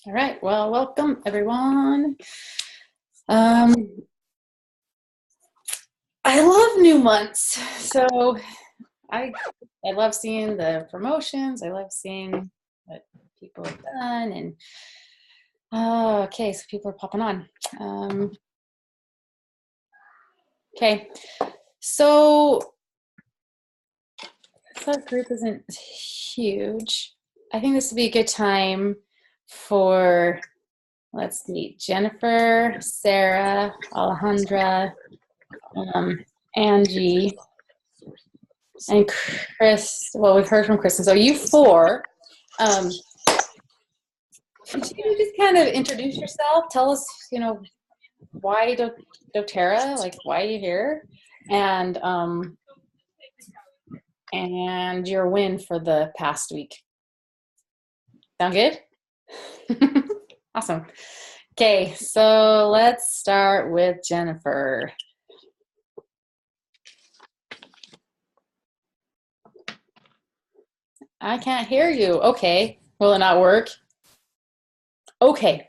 All right. Well, welcome everyone. Um, I love new months. So I I love seeing the promotions. I love seeing what people have done and okay, so people are popping on. Um, okay. So this group isn't huge. I think this would be a good time for, let's see, Jennifer, Sarah, Alejandra, Angie, and Chris. Well, we've heard from Kristen. So you four, um, could you just kind of introduce yourself? Tell us, why doTERRA, like why are you here, and your win for the past week. Sound good? Awesome. Okay, so let's start with Jennifer. I can't hear you. Okay, will it not work? Okay,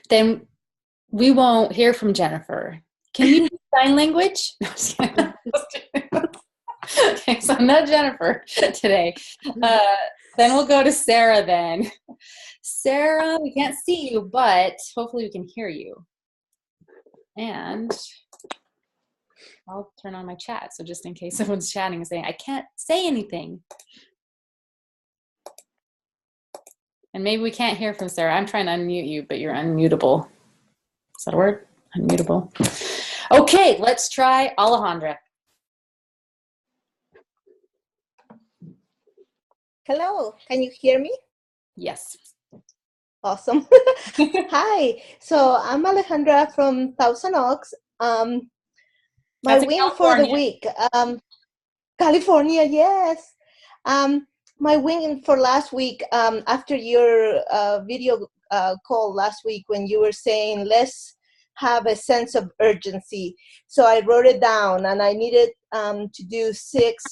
then we won't hear from Jennifer. Can you do sign language? No, just kidding. Okay, so not Jennifer today. Then we'll go to Sarah then. Sarah, we can't see you, but hopefully we can hear you. And I'll turn on my chat, so just in case someone's chatting and saying, I can't say anything. And maybe we can't hear from Sarah. I'm trying to unmute you, but you're unmutable. Is that a word? Unmutable. Okay, let's try Alejandra. Hello, can you hear me? Yes. Awesome. Hi, so I'm Alejandra from Thousand Oaks. My That's win for the California. week, California, yes. My win for last week, after your video call last week when you were saying, let's have a sense of urgency. So I wrote it down and I needed to do 6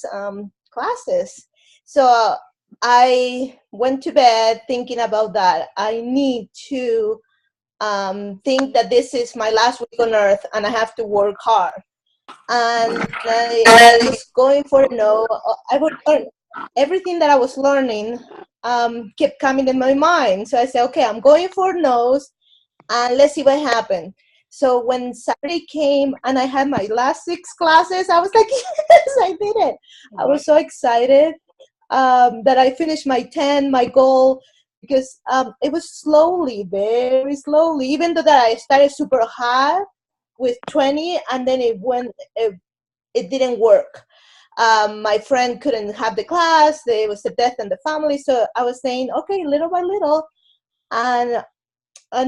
classes. So I went to bed thinking about that. I need to think that this is my last week on earth and I have to work hard. And I was going for no. I would learn everything that I was learning kept coming in my mind. So I said, okay, I'm going for no's and let's see what happened. So when Saturday came and I had my last 6 classes, I was like, yes, I did it. I was so excited that I finished my goal, because it was slowly, very slowly, even though that I started super high with 20 and then it didn't work. My friend couldn't have the class. There was a death in the family. So I was saying, okay, little by little. And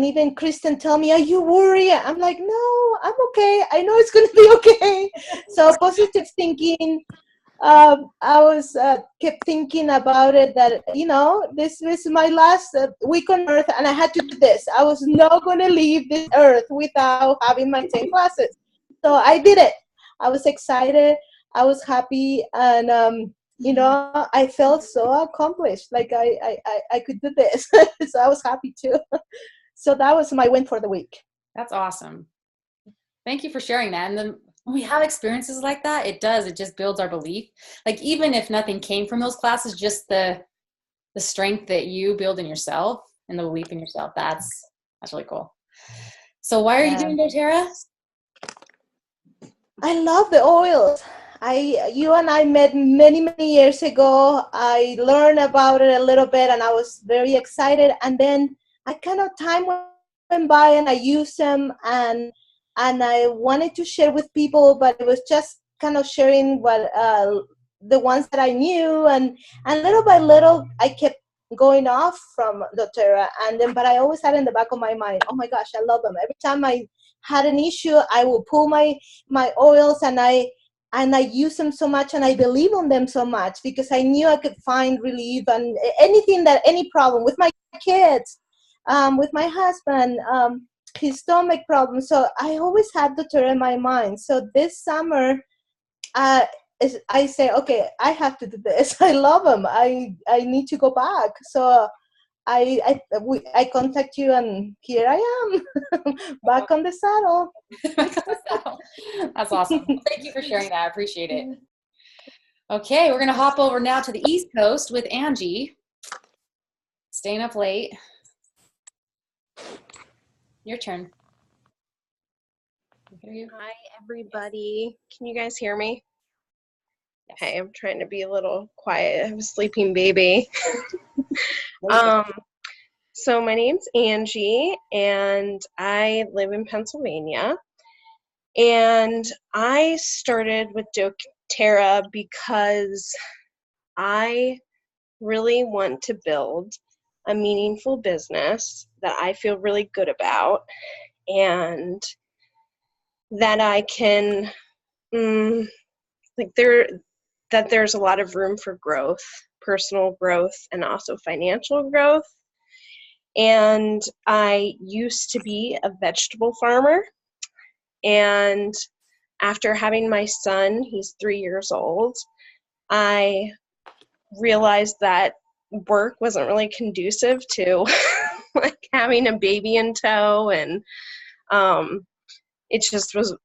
even Kristen tell me, are you worried? I'm like, no, I'm okay. I know it's going to be okay. So positive thinking. I was kept thinking about it, that this was my last week on earth and I had to do this. I was not going to leave this earth without having my 10 classes. So I did it. I was excited, I was happy, and I felt so accomplished, like I could do this. So I was happy too. So that was my win for the week. That's awesome. Thank you for sharing that. And then when we have experiences like that, it just builds our belief. Like even if nothing came from those classes, just the strength that you build in yourself and the belief in yourself, that's really cool. So why are you doing doTERRA? I love the oils. You and I met many, many years ago. I learned about it a little bit and I was very excited. And then time went by and I used them, and I wanted to share with people, but it was just kind of sharing what the ones that I knew, and little by little I kept going off from doTERRA, but I always had in the back of my mind, oh my gosh, I love them. Every time I had an issue, I will pull my oils and I use them so much, and I believe on them so much because I knew I could find relief and any problem with my kids, with my husband, his stomach problem. So I always had doTERRA in my mind. So this summer, I say, okay, I have to do this. I love them. I need to go back. So I contact you, and here I am, back on the saddle. That's awesome. Well, thank you for sharing that. I appreciate it. Okay, we're going to hop over now to the East Coast with Angie. Staying up late. Your turn. I hear you. Hi, everybody. Can you guys hear me? Yes. Hey, I'm trying to be a little quiet. I have a sleeping baby. So my name's Angie, and I live in Pennsylvania. And I started with doTERRA because I really want to build a meaningful business that I feel really good about, and that I can there's a lot of room for growth, personal growth, and also financial growth. And I used to be a vegetable farmer, and after having my son, he's 3 years old, I realized that work wasn't really conducive to like having a baby in tow, and it just was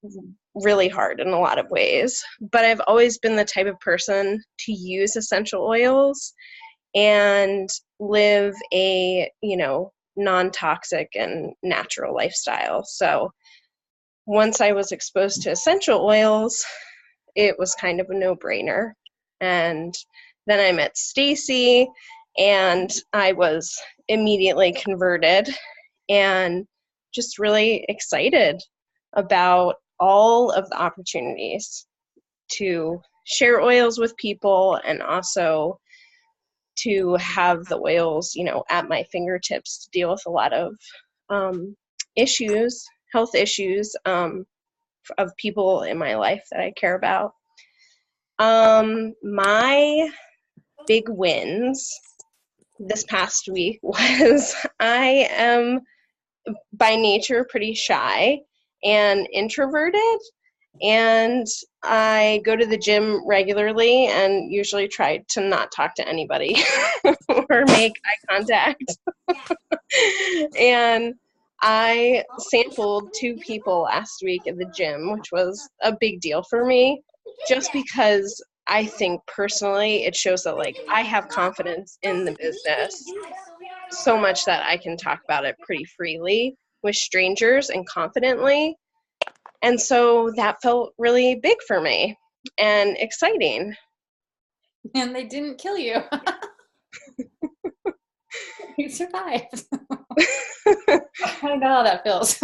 really hard in a lot of ways. But I've always been the type of person to use essential oils and live a, non-toxic and natural lifestyle. So once I was exposed to essential oils, it was kind of a no-brainer. And then I met Stacy, and I was immediately converted and just really excited about all of the opportunities to share oils with people, and also to have the oils, at my fingertips to deal with a lot of health issues of people in my life that I care about. My big wins this past week was I am by nature pretty shy and introverted, and I go to the gym regularly and usually try to not talk to anybody or make eye contact. And I sampled 2 people last week at the gym, which was a big deal for me, just because I think personally it shows that I have confidence in the business so much that I can talk about it pretty freely with strangers and confidently. And so that felt really big for me and exciting. And they didn't kill you. You survived. I know how that feels.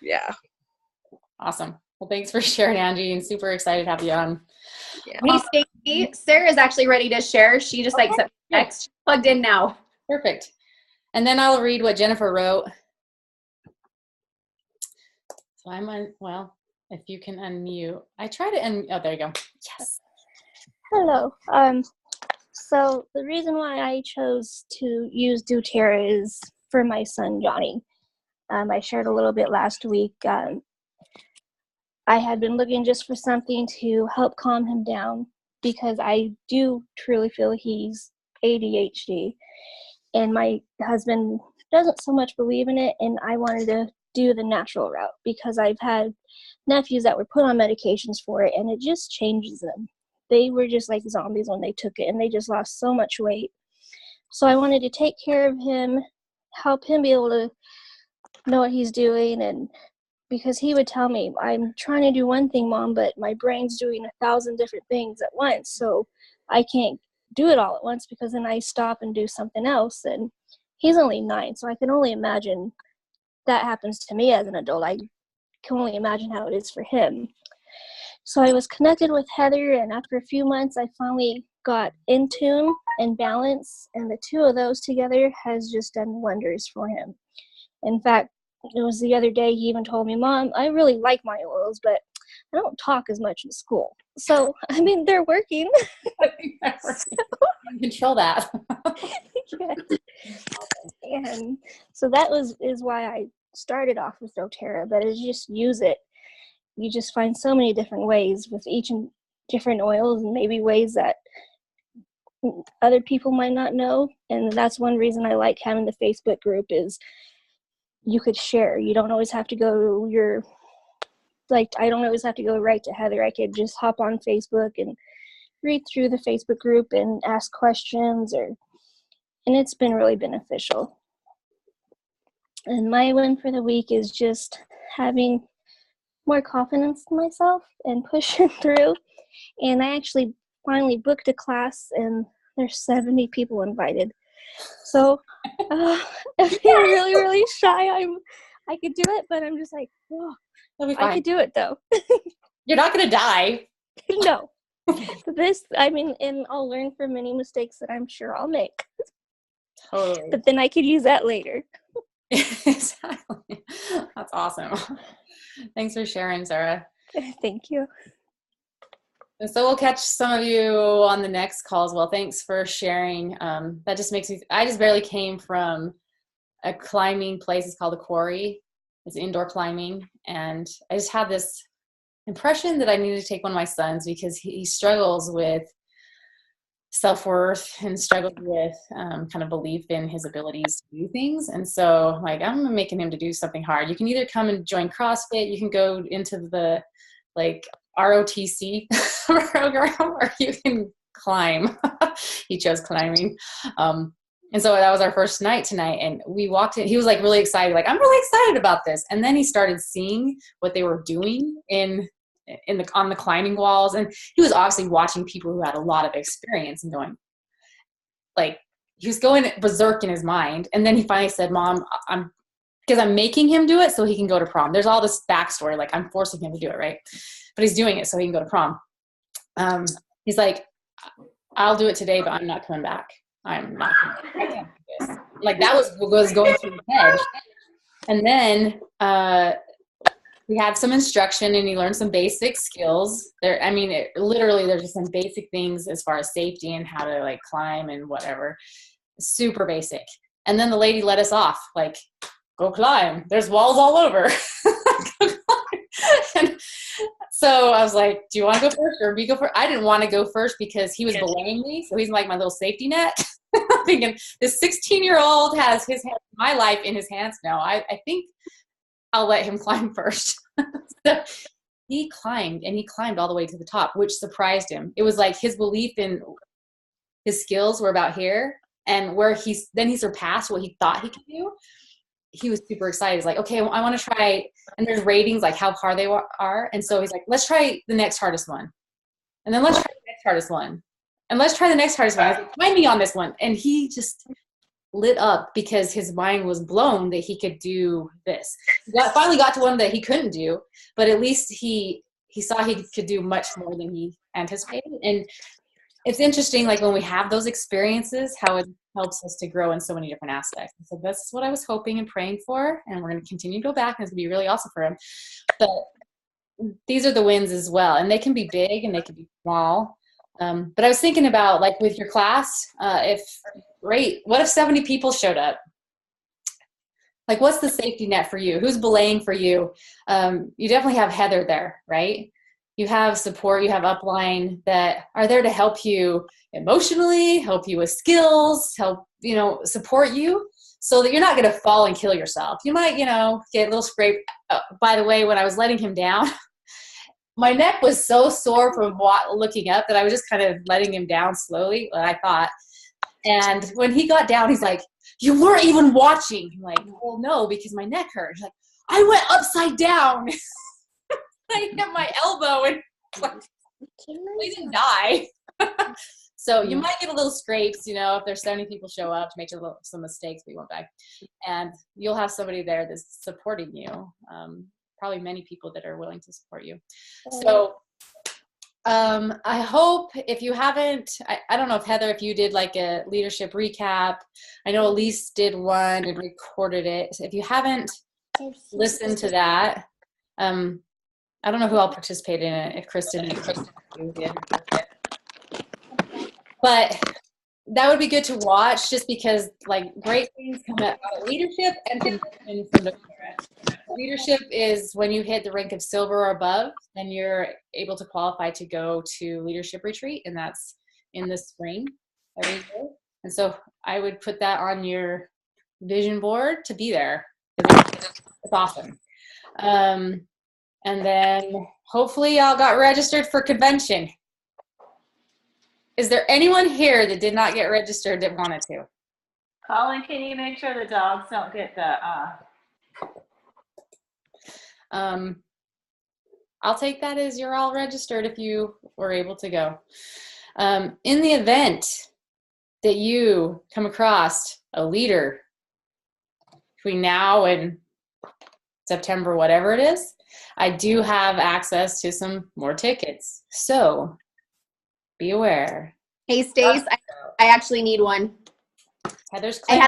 Yeah. Awesome. Well, thanks for sharing, Angie, and super excited to have you on. Yeah. Hey, Stacy. Sarah's actually ready to share. She just sent text. Plugged in now. Perfect. And then I'll read what Jennifer wrote. So I'm on, well, if you can unmute. I try to oh, there you go. Yes. Hello. So the reason why I chose to use doTERRA is for my son, Johnny. I shared a little bit last week. I had been looking just for something to help calm him down, because I do truly feel he's ADHD, and my husband doesn't so much believe in it, and I wanted to do the natural route because I've had nephews that were put on medications for it, and it just changes them. They were just like zombies when they took it, and they just lost so much weight. So I wanted to take care of him, help him be able to know what he's doing, and because he would tell me, I'm trying to do one thing, Mom, but my brain's doing 1,000 different things at once, so I can't do it all at once, because then I stop and do something else. And he's only 9, so I can only imagine that happens to me as an adult. I can only imagine how it is for him. So I was connected with Heather, and after a few months, I finally got in tune and balance, and the 2 of those together has just done wonders for him. In fact, it was the other day he even told me, Mom, I really like my oils, but I don't talk as much in school. So, I mean, they're working. Control that. Yeah. And so that is why I started off with doTERRA, but it's just use it. You just find so many different ways with each and different oils, and maybe ways that other people might not know. And that's one reason I like having the Facebook group is you could share. You don't always have to go I don't always have to go right to Heather. I could just hop on Facebook and read through the Facebook group and ask questions, and it's been really beneficial. And my win for the week is just having more confidence in myself and pushing through. And I actually finally booked a class, and there's 70 people invited. So I'm feeling really, really shy. I could do it, but I'm just like, oh, That'll be fine. I could do it though. You're not going to die. No. And I'll learn from many mistakes that I'm sure I'll make. Totally. But then I could use that later. Exactly. That's awesome. Thanks for sharing, Sarah. Thank you. And so we'll catch some of you on the next call as well. Thanks for sharing. That just makes me, I just barely came from a climbing place. It's called the Quarry. It's indoor climbing. And I just had this impression that I needed to take one of my sons because he struggles with self-worth and struggles with kind of belief in his abilities to do things. And so like, I'm making him to do something hard. You can either come and join CrossFit, you can go into the like ROTC program, or you can climb. He chose climbing. And so that was our first night tonight. And we walked in, he was like really excited, like, I'm really excited about this. And then he started seeing what they were doing on the climbing walls. And he was obviously watching people who had a lot of experience and going, like, he was going berserk in his mind. And then he finally said, Mom, because I'm making him do it so he can go to prom. There's all this backstory, like I'm forcing him to do it, right? But he's doing it so he can go to prom. He's like, I'll do it today, but I'm not coming back. I'm not coming back. I can't do this. Like that was what was going through his head. And then we had some instruction and he learned some basic skills. Literally there's just some basic things as far as safety and how to like climb and whatever. Super basic. And then the lady let us off, like, go climb. There's walls all over. And so I was like, do you want to go first or me go first? I didn't want to go first because he was belaying me. So he's like my little safety net. I'm thinking this 16-year-old has my life in his hands now. I think I'll let him climb first. So he climbed and he climbed all the way to the top, which surprised him. It was like his belief in his skills were about here, and where he surpassed what he thought he could do. He was super excited. He's like, okay, I want to try. And there's ratings like how hard they are. And so he's like, let's try the next hardest one. And then let's try the next hardest one. And let's try the next hardest one. I was like, find me on this one. And he just lit up because his mind was blown that he could do this. He finally got to one that he couldn't do, but at least he saw he could do much more than he anticipated. And it's interesting, like when we have those experiences, how it helps us to grow in so many different aspects. So that's what I was hoping and praying for, and we're going to continue to go back, and it's going to be really awesome for him. But these are the wins as well, and they can be big and they can be small. But I was thinking about, like, with your class, what if 70 people showed up? Like, what's the safety net for you? Who's belaying for you? You definitely have Heather there, right? You have support, you have upline that are there to help you emotionally, help you with skills, help, support you so that you're not going to fall and kill yourself. You might, get a little scrape. By the way, when I was letting him down, my neck was so sore from looking up that I was just kind of letting him down slowly, what I thought. And when he got down, he's like, you weren't even watching. I'm like, well, no, because my neck hurt. He's like, I went upside down. I hit my elbow and we didn't die. So you might get a little scrapes, if there's 70 people show up to make some mistakes, but you won't die. And you'll have somebody there that's supporting you. Probably many people that are willing to support you. So I hope if you haven't, I don't know if Heather, if you did like a leadership recap. I know Elise did one and recorded it. So if you haven't listened to that, I don't know who all participated in it, if Kristen did. But that would be good to watch, just because like great things come out of leadership and from the leadership is when you hit the rank of silver or above, then you're able to qualify to go to leadership retreat, and that's in the spring. every day. And so I would put that on your vision board to be there. It's awesome. And then hopefully y'all got registered for convention. Is there anyone here that did not get registered that wanted to? Colin, can you make sure the dogs don't get the I'll take that as you're all registered if you were able to go. In the event that you come across a leader between now and September, whatever it is, I do have access to some more tickets. So be aware. Hey, Stace, I actually need one. Heather's I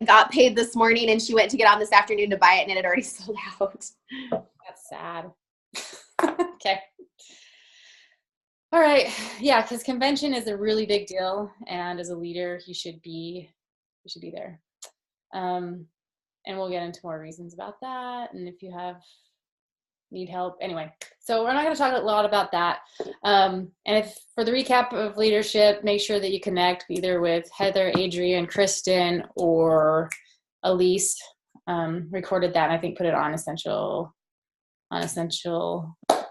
got paid this morning, and she went to get on this afternoon to buy it, and it had already sold out. That's sad. Okay. All right. Yeah, because convention is a really big deal, and as a leader, you should be there. And we'll get into more reasons about that, and if you need help. Anyway, so we're not going to talk a lot about that. And if for the recap of leadership, make sure that you connect either with Heather, Adrian, Kristen, or Elise. Recorded that, and I think put it on essential.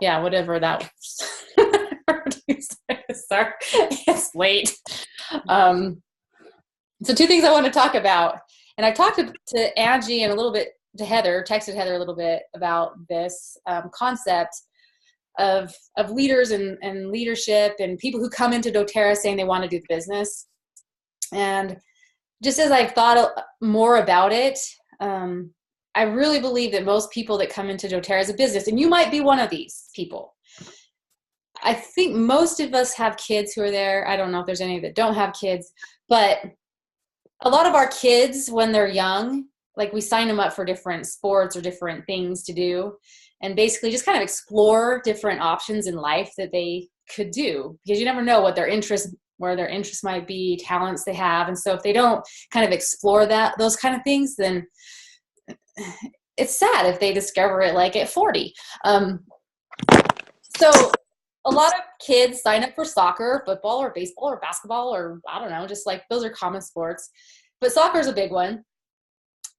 Yeah, whatever that was. Sorry, it's late. So 2 things I want to talk about. And I talked to Angie and a little bit to Heather, texted Heather a little bit about this concept of leaders and leadership and people who come into doTERRA saying they want to do the business. And just as I've thought more about it, I really believe that most people that come into doTERRA as a business, and you might be one of these people. I think most of us have kids who are there. I don't know if there's any that don't have kids, but a lot of our kids, when they're young, like we sign them up for different sports or different things to do, and basically just kind of explore different options in life that they could do, because you never know where their interests might be, talents they have. And so if they don't kind of explore those kind of things, then it's sad if they discover it like at 40. So a lot of kids sign up for soccer, football, or baseball, or basketball, or I don't know, just like those are common sports. But soccer is a big one.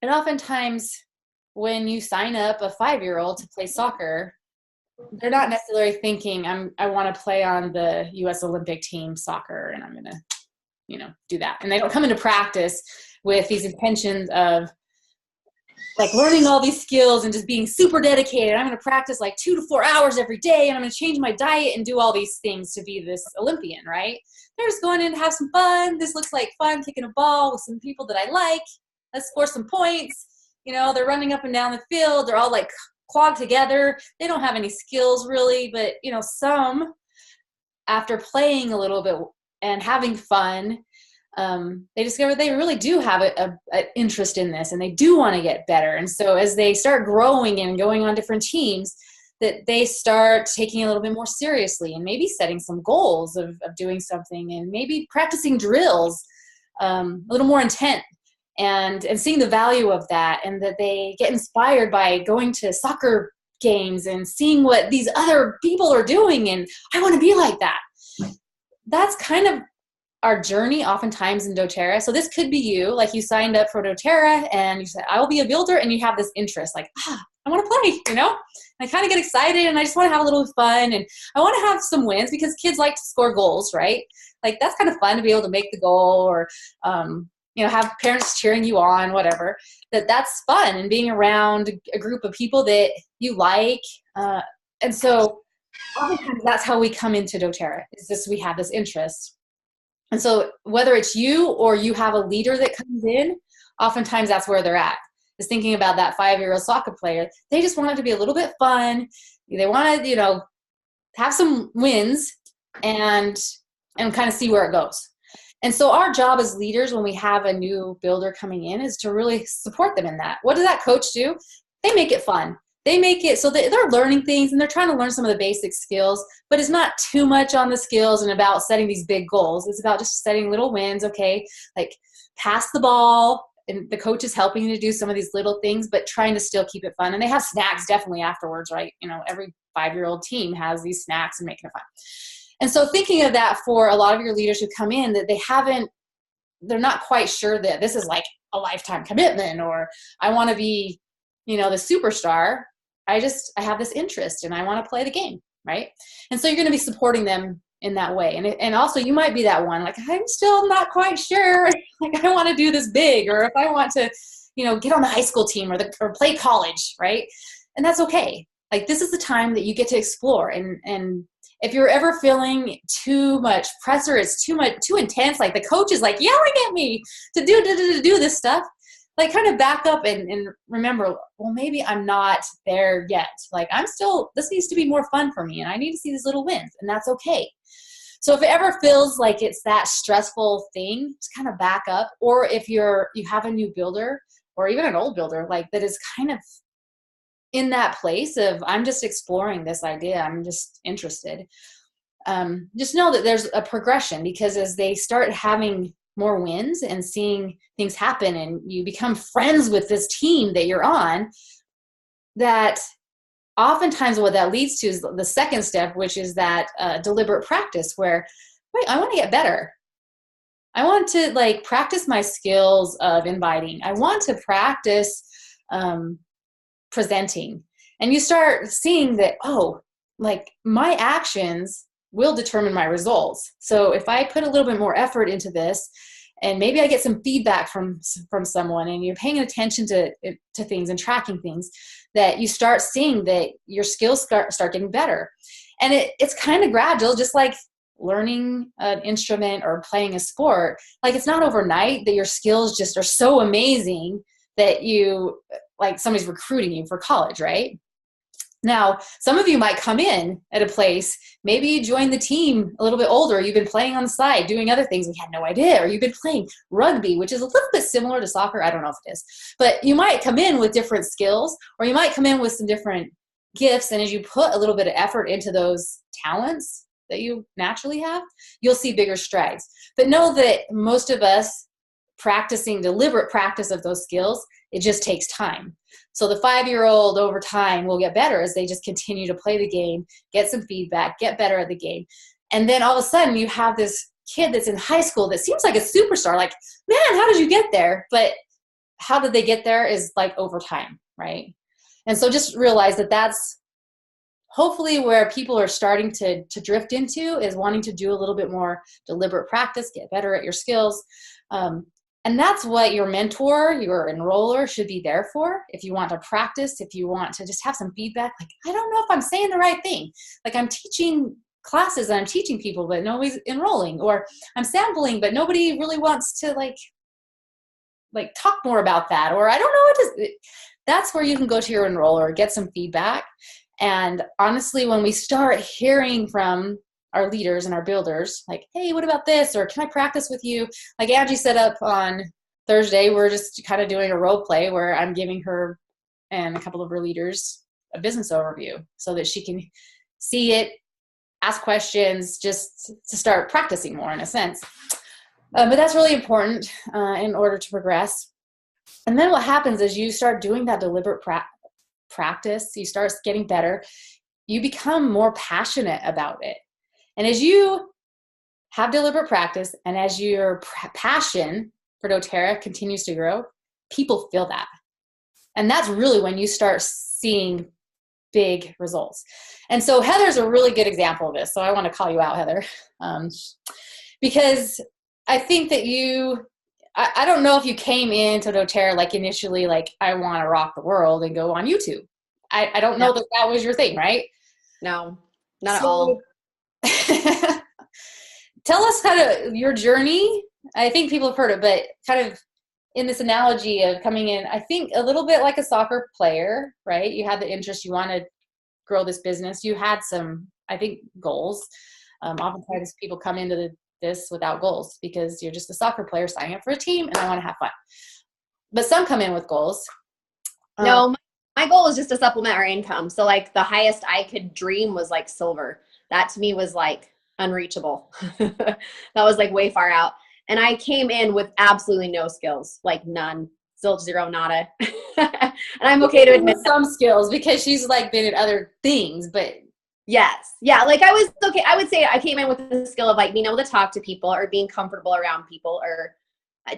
And oftentimes when you sign up a 5-year-old to play soccer, they're not necessarily thinking, I want to play on the U.S. Olympic team soccer, and I'm going to, do that. And they don't come into practice with these intentions of like learning all these skills and just being super dedicated. I'm going to practice like 2 to 4 hours every day, and I'm going to change my diet and do all these things to be this Olympian, right? They're just going in to have some fun. This looks like fun, kicking a ball with some people that I like. Let's score some points. They're running up and down the field. They're all like clogged together. They don't have any skills really, but some, after playing a little bit and having fun, they discover they really do have an interest in this, and they do want to get better. And so as they start growing and going on different teams, that they start taking it a little bit more seriously, and maybe setting some goals of doing something, and maybe practicing drills a little more intent, and seeing the value of that, and that they get inspired by going to soccer games and seeing what these other people are doing, and I want to be like that. That's kind of our journey oftentimes in doTERRA. So this could be you, like you signed up for doTERRA and you said, I will be a builder, and you have this interest like, I want to play, and I kind of get excited, and I just want to have a little fun, and I want to have some wins, because kids like to score goals, right? Like that's kind of fun to be able to make the goal, or have parents cheering you on, whatever. That's fun, and being around a group of people that you like. And so oftentimes that's how we come into doTERRA, we have this interest. And so whether it's you or you have a leader that comes in, oftentimes that's where they're at, is thinking about that 5-year-old soccer player. They just want it to be a little bit fun. They want to, have some wins and kind of see where it goes. And so our job as leaders, when we have a new builder coming in, is to really support them in that. What does that coach do? They make it fun. They make it so that they're learning things, and they're trying to learn some of the basic skills, but it's not too much on the skills and about setting these big goals. It's about just setting little wins. Okay, like pass the ball, and the coach is helping you to do some of these little things, but trying to still keep it fun. And they have snacks definitely afterwards, right? Every 5-year-old team has these snacks and making it fun. And so thinking of that for a lot of your leaders who come in, that they're not quite sure that this is like a lifetime commitment, or I want to be, the superstar. I have this interest and I want to play the game, right? And so you're going to be supporting them in that way. And also you might be that one, like, I'm still not quite sure, like I want to do this big, or if I want to, get on the high school team or play college, right? And that's okay. Like, this is the time that you get to explore. And if you're ever feeling too much pressure, it's too intense, like the coach is like yelling at me to do this stuff, like kind of back up and remember, well, maybe I'm not there yet. Like, this needs to be more fun for me, and I need to see these little wins, and that's okay. So if it ever feels like it's that stressful thing, just kind of back up. Or if you have a new builder or even an old builder, like that is kind of in that place of, I'm just exploring this idea, I'm just interested. Just know that there's a progression, because as they start having more wins and seeing things happen and you become friends with this team that you're on, that oftentimes what that leads to is the second step, which is that deliberate practice, where, wait, I want to get better. I want to practice my skills of inviting. I want to practice presenting. And you start seeing that, my actions will determine my results. So if I put a little bit more effort into this, and maybe I get some feedback from someone, and you're paying attention to things and tracking things, that you start seeing that your skills start getting better. And it's kind of gradual, just like learning an instrument or playing a sport. Like, it's not overnight that your skills just are so amazing that you, like, somebody's recruiting you for college, right? Now, some of you might come in at a place, maybe you joined the team a little bit older, you've been playing on the side, doing other things we had no idea, or you've been playing rugby, which is a little bit similar to soccer. I don't know if it is. But you might come in with different skills, or you might come in with some different gifts, and as you put a little bit of effort into those talents that you naturally have, you'll see bigger strides. But know that most of us practicing deliberate practice of those skills, it just takes time. So the 5-year-old over time will get better as they just continue to play the game, get some feedback, get better at the game. And then all of a sudden you have this kid that's in high school that seems like a superstar. Like, man, how did you get there? But how did they get there is like over time, right? And so just realize that that's hopefully where people are starting to drift into, is wanting to do a little bit more deliberate practice, get better at your skills. And that's what your mentor, your enroller should be there for. If you want to practice, if you want to just have some feedback, like, I don't know if I'm saying the right thing. Like, I'm teaching classes and I'm teaching people, but nobody's enrolling. Or I'm sampling, but nobody really wants to like talk more about that. Or I don't know what to. That's where you can go to your enroller, get some feedback. And honestly, when we start hearing from our leaders and our builders, like, hey, what about this? Or can I practice with you? Like Angie set up on Thursday, we're just kind of doing a role play where I'm giving her and a couple of her leaders a business overview so that she can see it, ask questions, just to start practicing more in a sense. But that's really important in order to progress. And then what happens is you start doing that deliberate practice, you start getting better, you become more passionate about it. And as you have deliberate practice and as your passion for doTERRA continues to grow, people feel that. And that's really when you start seeing big results. And so Heather's a really good example of this. So I want to call you out, Heather, because I think that I don't know if you came into doTERRA like initially, like, I want to rock the world and go on YouTube. I don't know that was your thing, right? No, not at all. Tell us kind of your journey. I think people have heard it, but kind of in this analogy of coming in, I think a little bit like a soccer player, right? You had the interest, you want to grow this business. You had some, I think, goals. Oftentimes people come into this without goals because you're just a soccer player signing up for a team and I want to have fun. But some come in with goals. No, my goal is just to supplement our income. So like the highest I could dream was like silver. That to me was like unreachable. That was like way far out. And I came in with absolutely no skills, like none, still zero, nada. And I'm okay to admit some skills because she's like been in other things, but Yes. Yeah. Like I was okay. I would say I came in with the skill of like being able to talk to people or being comfortable around people or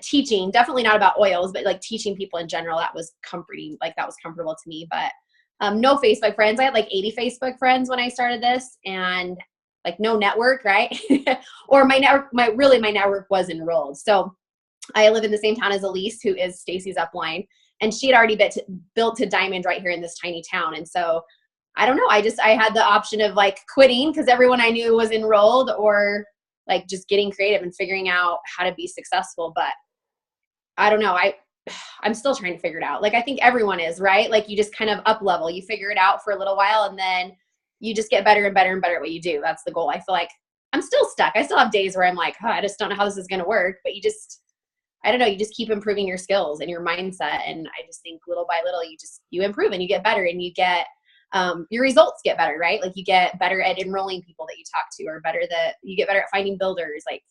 teaching. Definitely not about oils, but like teaching people in general. That was comforting. Like that was comfortable to me. But no Facebook friends. I had like 80 Facebook friends when I started this, and like no network, right? Or my network was enrolled. So I live in the same town as Elise, who is Stacy's upline, and she had already built to diamond right here in this tiny town. And so I don't know. I had the option of like quitting because everyone I knew was enrolled, or like just getting creative and figuring out how to be successful. But I don't know. I'm still trying to figure it out. Like I think everyone is, right? Like you just kind of up level. You figure it out for a little while and then you just get better and better and better at what you do. That's the goal. I feel like I'm still stuck. I still have days where I'm like, I just don't know how this is going to work. But I don't know, you just keep improving your skills and your mindset. And I just think little by little, you improve and you get better and you get, your results get better, right? Like you get better at enrolling people that you talk to, or you get better at finding builders. Like,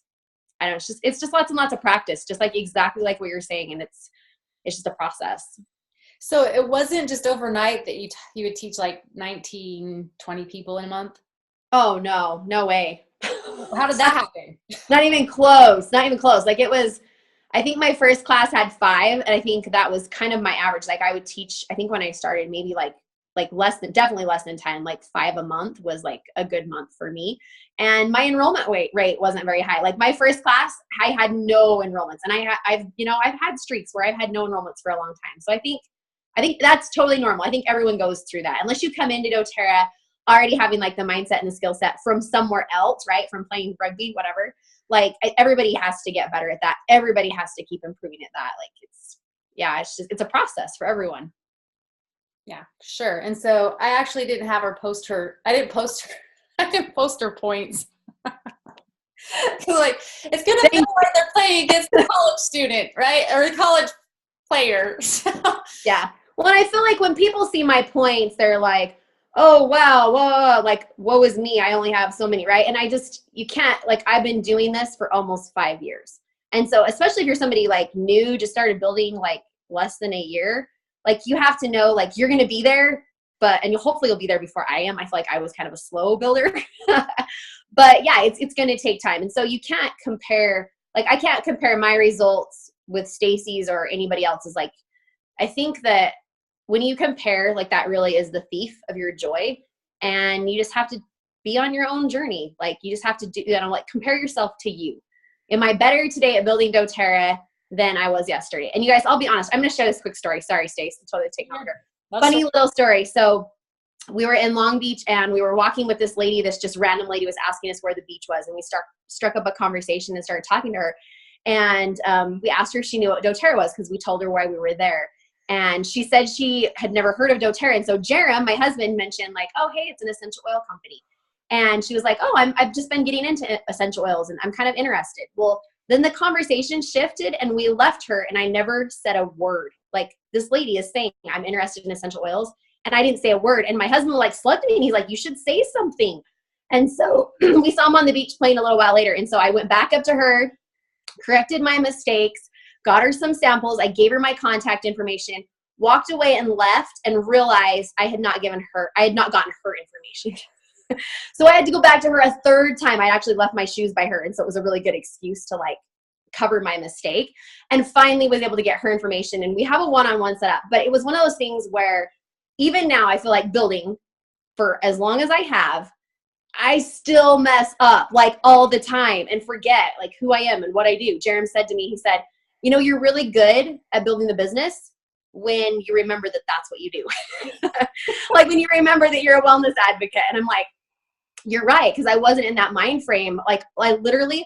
I don't know, it's just lots and lots of practice, just like exactly like what you're saying. And it's just a process. So it wasn't just overnight that you would teach like 19, 20 people in a month? Oh, no way. How did that happen? Not even close. Like it was, I think my first class had 5, and I think that was kind of my average. Like I would teach, I think when I started, maybe like definitely less than 10, like 5 a month was like a good month for me. And my enrollment rate wasn't very high. Like my first class, I had no enrollments, and I've had streaks where I've had no enrollments for a long time. So I think that's totally normal. I think everyone goes through that unless you come into doTERRA already having like the mindset and the skill set from somewhere else, right? From playing rugby, whatever. Like everybody has to get better at that. Everybody has to keep improving at that. Like it's a process for everyone. Yeah, sure. And so I actually didn't have her post her. I didn't post her points. Like it's gonna feel like they're playing against a college student, right? Or a college player. Yeah. Well, and I feel like when people see my points, they're like, oh, wow, whoa, like, woe is me. I only have so many, right? And you can't, like, I've been doing this for almost 5 years. And so, especially if you're somebody like new, just started building like less than a year, like you have to know, like, you're going to be there, and hopefully you'll be there before I am. I feel like I was kind of a slow builder, but yeah, it's going to take time. And so you can't compare, like, I can't compare my results with Stacy's or anybody else's. Like, I think that when you compare, like that really is the thief of your joy, and you just have to be on your own journey. Like you just have to do that. Like compare yourself to you. Am I better today at building doTERRA than I was yesterday? And you guys, I'll be honest, I'm going to share this quick story. Sorry, Stace, I'm totally taking longer. Funny little story. So we were in Long Beach and we were walking with this lady. This just random lady was asking us where the beach was, and we struck up a conversation and started talking to her. And we asked her if she knew what doTERRA was, because we told her why we were there. And she said she had never heard of doTERRA. And so Jerem, my husband, mentioned like, oh, hey, it's an essential oil company. And she was like, oh, I've just been getting into essential oils and I'm kind of interested. Well, then the conversation shifted and we left her, and I never said a word. Like, this lady is saying I'm interested in essential oils, and I didn't say a word. And my husband like slugged me and he's like, you should say something. And so we saw him on the beach playing a little while later. And so I went back up to her, corrected my mistakes, got her some samples. I gave her my contact information, walked away and left, and realized I had not gotten her information. So I had to go back to her a third time. I actually left my shoes by her. And so it was a really good excuse to like cover my mistake, and finally was able to get her information. And we have a one-on-one set up, but it was one of those things where even now I feel like building for as long as I have, I still mess up like all the time and forget like who I am and what I do. Jerem said to me, he said, you know, you're really good at building the business when you remember that that's what you do. Like when you remember that you're a wellness advocate. And I'm like, you're right. Cause I wasn't in that mind frame. Like I literally,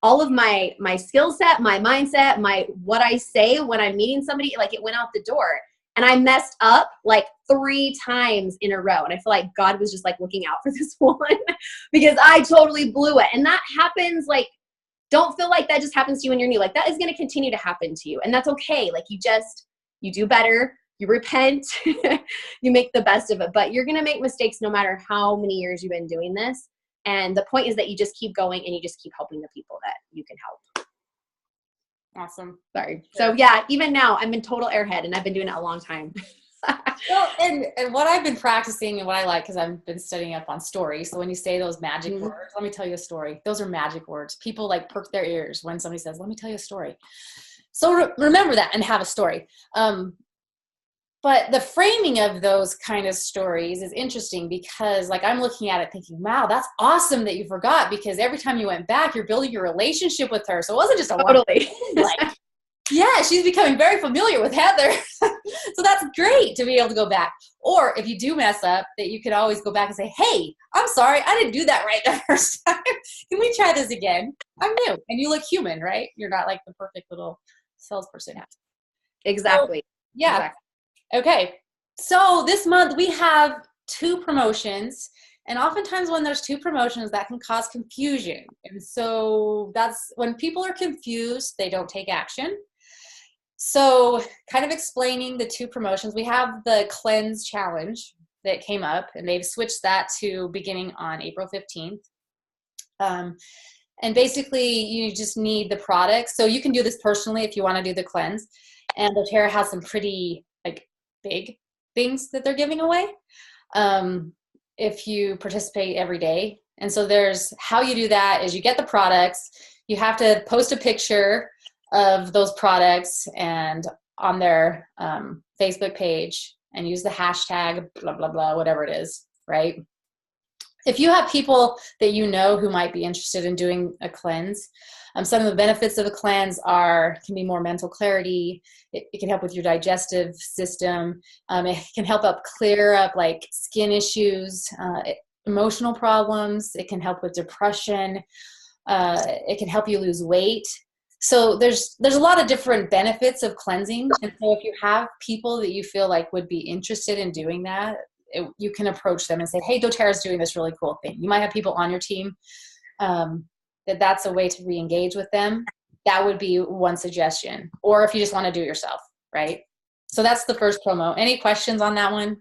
all of my skill set, my mindset, what I say when I'm meeting somebody, like it went out the door. And I messed up like 3 times in a row. And I feel like God was just like looking out for this one because I totally blew it. And that happens, like, don't feel like that just happens to you when you're new. Like that is going to continue to happen to you. And that's okay. Like you do better, you repent, you make the best of it, but you're going to make mistakes no matter how many years you've been doing this. And the point is that you just keep going and you just keep helping the people that you can help. Awesome. Sorry. So yeah, even now I'm in total airhead and I've been doing it a long time. Well, and what I've been practicing and what I like, because I've been studying up on stories. So when you say those magic words, let me tell you a story. Those are magic words. People like perk their ears when somebody says, let me tell you a story. So remember that and have a story. But the framing of those kind of stories is interesting because like I'm looking at it thinking, wow, that's awesome that you forgot, because every time you went back, you're building your relationship with her. So it wasn't just a Totally. like, yeah, she's becoming very familiar with Heather. So that's great to be able to go back. Or if you do mess up, that you could always go back and say, hey, I'm sorry, I didn't do that right the first time. Can we try this again? I'm new. And you look human, right? You're not like the perfect little salesperson. Exactly. So, yeah. Exactly. Okay. So this month we have 2 promotions. And oftentimes when there's 2 promotions, that can cause confusion. And so that's when people are confused, they don't take action. So kind of explaining the 2 promotions, we have the Cleanse Challenge that came up, and they've switched that to beginning on April 15th. And basically you just need the products. So you can do this personally if you want to do the cleanse. And doTERRA has some pretty like big things that they're giving away if you participate every day. And so there's how you do that is you get the products, you have to post a picture of those products and on their Facebook page and use the hashtag blah blah blah, whatever it is, right? If you have people that you know who might be interested in doing a cleanse, some of the benefits of a cleanse can be more mental clarity. It can help with your digestive system. It can help clear up like skin issues, emotional problems. It can help with depression. It can help you lose weight. So there's a lot of different benefits of cleansing. And so if you have people that you feel like would be interested in doing that, you can approach them and say, hey, doTERRA is doing this really cool thing. You might have people on your team that's a way to re-engage with them. That would be one suggestion. Or if you just want to do it yourself, right? So that's the first promo. Any questions on that one?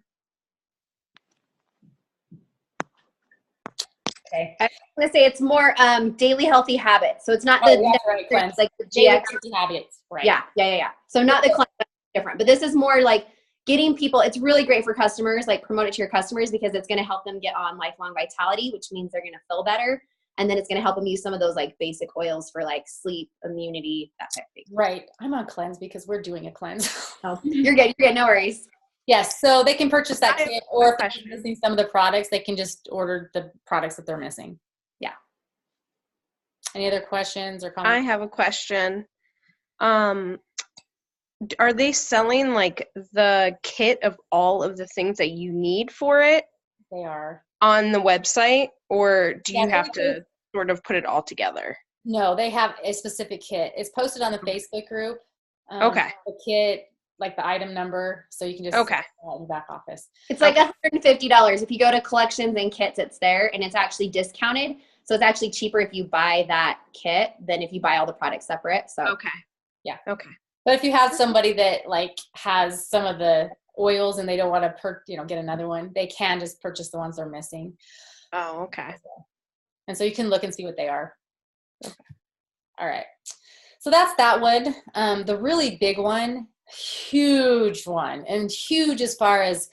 Okay. I was going to say it's more daily healthy habits. So it's not cleanse. Like the daily GX habits, right? Yeah. So not the cleanse, different, but this is more like getting people. It's really great for customers, like promote it to your customers because it's going to help them get on lifelong vitality, which means they're going to feel better. And then it's going to help them use some of those like basic oils for like sleep, immunity, that type of thing. Right. I'm on cleanse because we're doing a cleanse. Oh, you're good. You're good. No worries. Yes. So they can purchase that kit, or if they're missing some of the products, they can just order the products that they're missing. Yeah. Any other questions or comments? I have a question. Are they selling like the kit of all of the things that you need for it? They are. On the website, or do you have to sort of put it all together? No, they have a specific kit. It's posted on the Facebook group. Okay. The kit, like the item number, so you can just okay in the back office. It's like $150. If you go to collections and kits, it's there, and it's actually discounted. So it's actually cheaper if you buy that kit than if you buy all the products separate. So okay. Yeah. Okay. But if you have somebody that like has some of the oils and they don't want to get another one, they can just purchase the ones they're missing. Oh, okay. And so you can look and see what they are. Okay. All right. So that's that one. The really big one, huge one, and huge as far as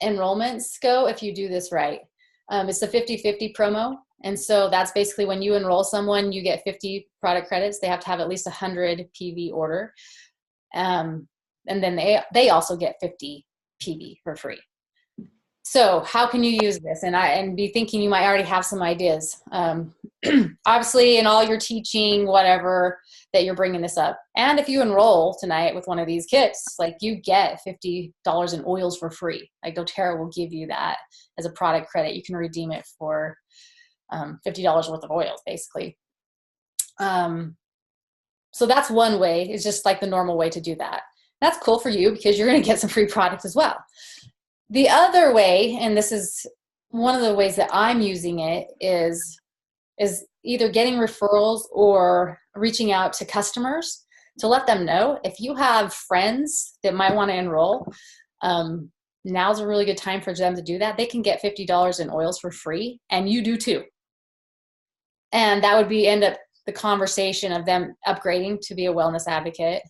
enrollments go if you do this right. It's the 50-50 promo. And so that's basically when you enroll someone, you get 50 product credits. They have to have at least 100 PV order. And then they also get 50 PV for free. So how can you use this? And be thinking you might already have some ideas. Obviously, in all your teaching, whatever, that you're bringing this up. And if you enroll tonight with one of these kits, like you get $50 in oils for free. Like doTERRA will give you that as a product credit. You can redeem it for $50 worth of oils, basically. So that's one way. It's just like the normal way to do that. That's cool for you because you're going to get some free product as well. The other way, and this is one of the ways that I'm using it, is either getting referrals or reaching out to customers to let them know if you have friends that might want to enroll. Now's a really good time for them to do that. They can get $50 in oils for free, and you do too. And that would end up the conversation of them upgrading to be a wellness advocate,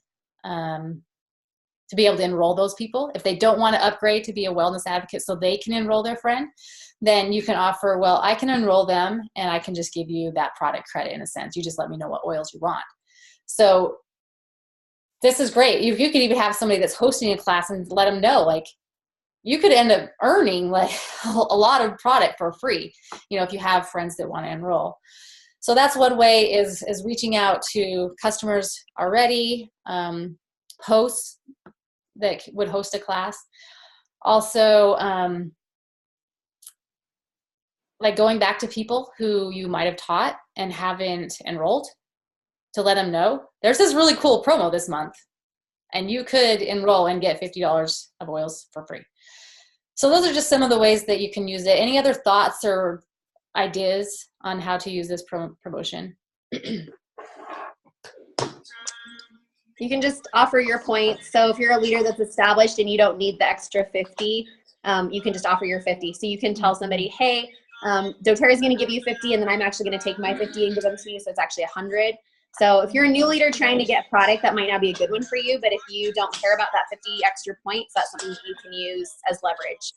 to be able to enroll those people. If they don't want to upgrade to be a wellness advocate so they can enroll their friend, then you can offer, well, I can enroll them and I can just give you that product credit in a sense. You just let me know what oils you want. So this is great. You could even have somebody that's hosting a class and let them know, like, you could end up earning like a lot of product for free, you know, if you have friends that want to enroll. So that's one way is reaching out to customers already, hosts that would host a class. Also, like going back to people who you might have taught and haven't enrolled to let them know there's this really cool promo this month and you could enroll and get $50 of oils for free. So those are just some of the ways that you can use it. Any other thoughts or ideas on how to use this promotion? You can just offer your points. So if you're a leader that's established and you don't need the extra 50, you can just offer your 50. So you can tell somebody, hey, doTERRA is going to give you 50, and then I'm actually going to take my 50 and give them to you, so it's actually 100. So if you're a new leader trying to get product, that might not be a good one for you, but if you don't care about that 50 extra points, that's something that you can use as leverage.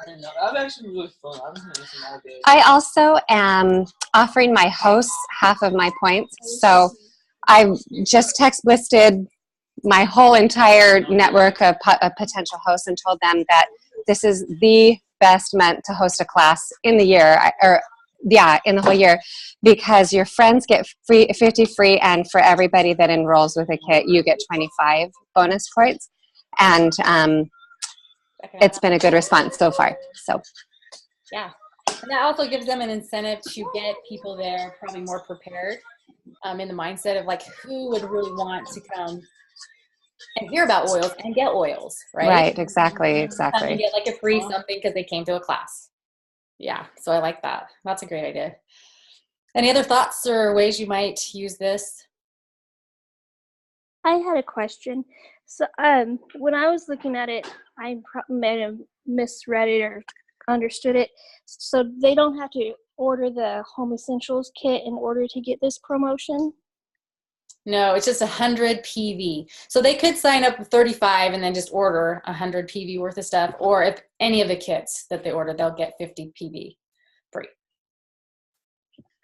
That actually really fun. I'm just gonna some ideas. I also am offering my hosts half of my points. So I've just text listed my whole entire network of potential hosts and told them that this is the best month to host a class in the year, in the whole year, because your friends get 50 free, and for everybody that enrolls with a kit, you get 25 bonus points. And it's been a good response so far. So yeah, and that also gives them an incentive to get people there probably more prepared, in the mindset of like, who would really want to come and hear about oils and get oils, right? Right, exactly. And get like a free something because they came to a class. Yeah, so I like that. That's a great idea. Any other thoughts or ways you might use this? I had a question. So when I was looking at it, I may have misread it or understood it. So they don't have to order the Home Essentials kit in order to get this promotion? No, it's just 100 PV. So they could sign up with 35 and then just order 100 PV worth of stuff. Or if any of the kits that they order, they'll get 50 PV free.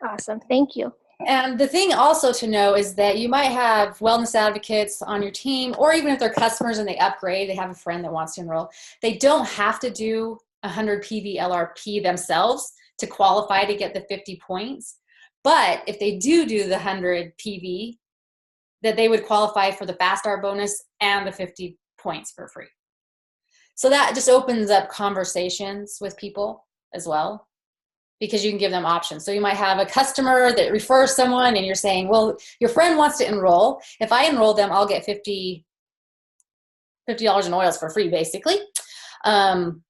Awesome. Thank you. And the thing also to know is that you might have wellness advocates on your team, or even if they're customers and they upgrade, they have a friend that wants to enroll. They don't have to do 100 PV LRP themselves to qualify to get the 50 points. But if they do the 100 PV, that they would qualify for the Fast Start bonus and the 50 points for free. So that just opens up conversations with people as well, because you can give them options. So you might have a customer that refers someone and you're saying, well, your friend wants to enroll. If I enroll them, I'll get $50 in oils for free, basically. And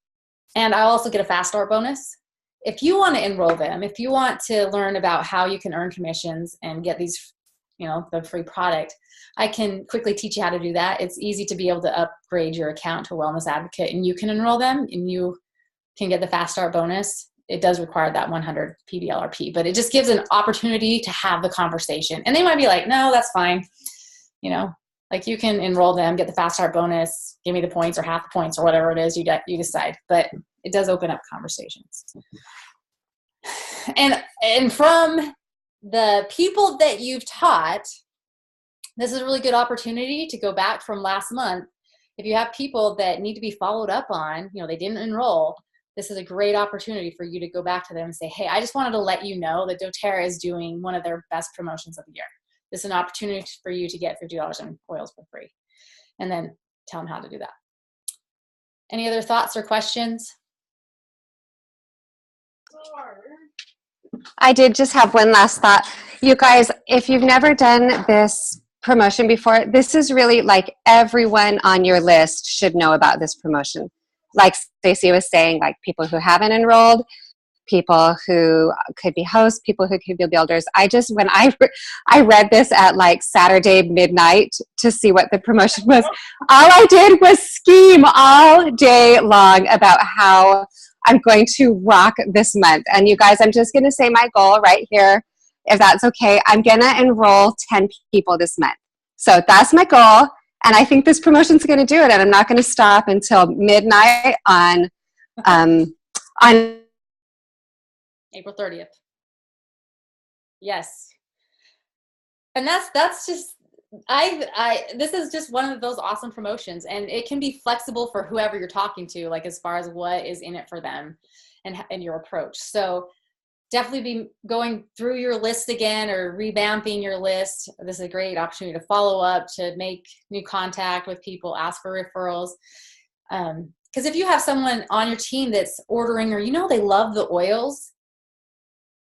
I'll also get a Fast Start bonus. If you want to enroll them, if you want to learn about how you can earn commissions and get these, the free product, I can quickly teach you how to do that. It's easy to be able to upgrade your account to Wellness Advocate, and you can enroll them and you can get the Fast Start bonus. It does require that 100 PVLRP, but it just gives an opportunity to have the conversation. And they might be like, no, that's fine. Like you can enroll them, get the Fast Start bonus, give me the points or half the points or whatever it is you decide. But it does open up conversations. And from the people that you've taught, this is a really good opportunity to go back from last month. If you have people that need to be followed up on, they didn't enroll, this is a great opportunity for you to go back to them and say, hey, I just wanted to let you know that doTERRA is doing one of their best promotions of the year. This is an opportunity for you to get $50 in oils for free. And then tell them how to do that. Any other thoughts or questions? I did just have one last thought. You guys, if you've never done this promotion before, this is really like everyone on your list should know about this promotion. Like Stacey was saying, like people who haven't enrolled, people who could be hosts, people who could be builders. When I read this at like Saturday midnight to see what the promotion was, all I did was scheme all day long about how I'm going to rock this month. And you guys, I'm just going to say my goal right here, if that's okay. I'm going to enroll 10 people this month. So that's my goal. And I think this promotion's going to do it. And I'm not going to stop until midnight on April 30th. Yes. And that's just, this is just one of those awesome promotions, and it can be flexible for whoever you're talking to, like as far as what is in it for them and your approach. So definitely be going through your list again or revamping your list. This is a great opportunity to follow up, to make new contact with people, ask for referrals. Because if you have someone on your team that's ordering, or they love the oils,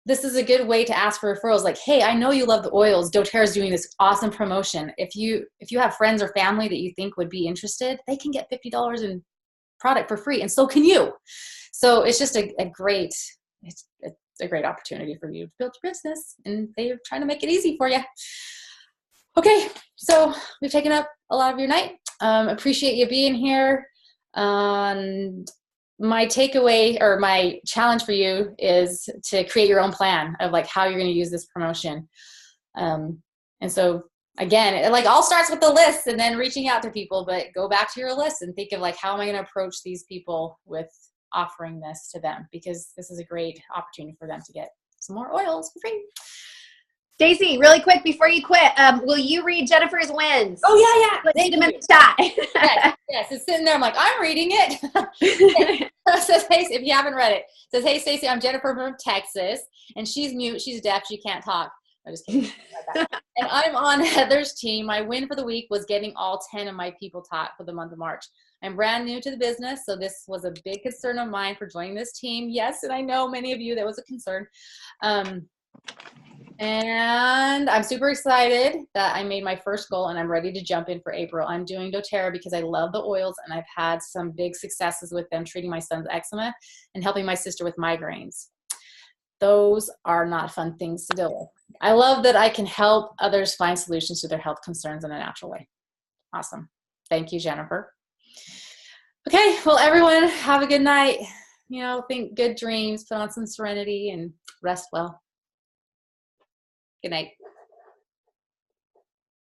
this is a good way to ask for referrals. Like, hey, I know you love the oils. doTERRA is doing this awesome promotion. If you have friends or family that you think would be interested, they can get $50 in product for free, and so can you. So it's just a great opportunity for you to build your business, and they're trying to make it easy for you. Okay, so we've taken up a lot of your night. Appreciate you being here. And my takeaway or my challenge for you is to create your own plan of like how you're going to use this promotion. And so again, it like all starts with the list and then reaching out to people, but go back to your list and think of like, how am I going to approach these people with offering this to them? Because this is a great opportunity for them to get some more oils for free. Stacy, really quick before you quit, will you read Jennifer's wins? Oh yeah. Put them in the chat. yes, it's sitting there. I'm like, I'm reading it. It says, hey, if you haven't read it, it says, hey, Stacy, I'm Jennifer from Texas, and she's mute, she's deaf, she can't talk. I'm just kidding. And I'm on Heather's team. My win for the week was getting all 10 of my people taught for the month of March. I'm brand new to the business, so this was a big concern of mine for joining this team. Yes, and I know many of you that was a concern. And I'm super excited that I made my first goal, and I'm ready to jump in for April. I'm doing doTERRA because I love the oils, and I've had some big successes with them treating my son's eczema and helping my sister with migraines. Those are not fun things to deal with. I love that I can help others find solutions to their health concerns in a natural way. Awesome. Thank you, Jennifer. Okay, well, everyone, have a good night. Think good dreams, put on some serenity, and rest well. Good night.